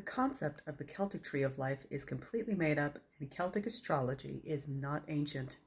The concept of the Celtic Tree of Life is completely made up, and Celtic astrology is not ancient.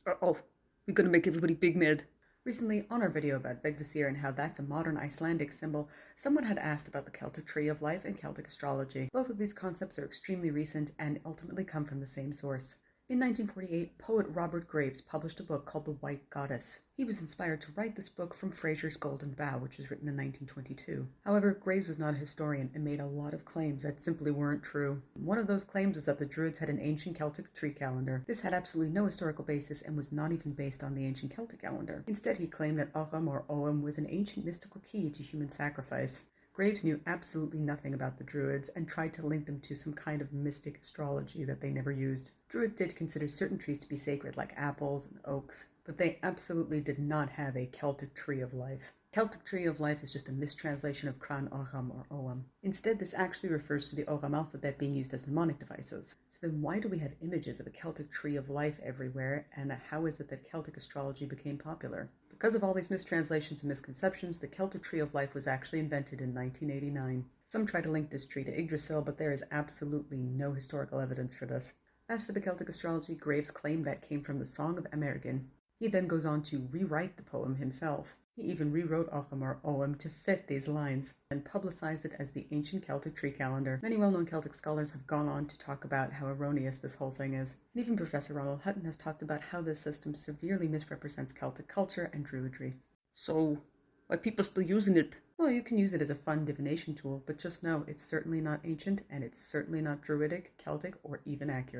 Uh-oh, we're gonna make everybody big mad. Recently, on our video about Vigvisir and how that's a modern Icelandic symbol, someone had asked about the Celtic Tree of Life and Celtic astrology. Both of these concepts are extremely recent and ultimately come from the same source. In 1948, poet Robert Graves published a book called The White Goddess. He was inspired to write this book from Fraser's Golden Bough, which was written in 1922. However, Graves was not a historian and made a lot of claims that simply weren't true. One of those claims was that the Druids had an ancient Celtic tree calendar. This had absolutely no historical basis and was not even based on the ancient Celtic calendar. Instead, he claimed that Ogham or Ogham was an ancient mystical key to human sacrifice. Graves knew absolutely nothing about the Druids and tried to link them to some kind of mystic astrology that they never used. Druids did consider certain trees to be sacred, like apples and oaks, but they absolutely did not have a Celtic Tree of Life. Celtic Tree of Life is just a mistranslation of Cran Ogham or Ogham. Instead, this actually refers to the Ogham alphabet being used as mnemonic devices. So then why do we have images of a Celtic Tree of Life everywhere, and how is it that Celtic astrology became popular? Because of all these mistranslations and misconceptions, the Celtic Tree of Life was actually invented in 1989. Some try to link this tree to Yggdrasil, but there is absolutely no historical evidence for this. As for the Celtic astrology, Graves claimed that came from the Song of Emergin. He then goes on to rewrite the poem himself. He even rewrote Ogham or Ogham to fit these lines and publicized it as the ancient Celtic tree calendar. Many well-known Celtic scholars have gone on to talk about how erroneous this whole thing is. And even Professor Ronald Hutton has talked about how this system severely misrepresents Celtic culture and Druidry. So, why people still using it? Well, you can use it as a fun divination tool, but just know it's certainly not ancient and it's certainly not Druidic, Celtic, or even accurate.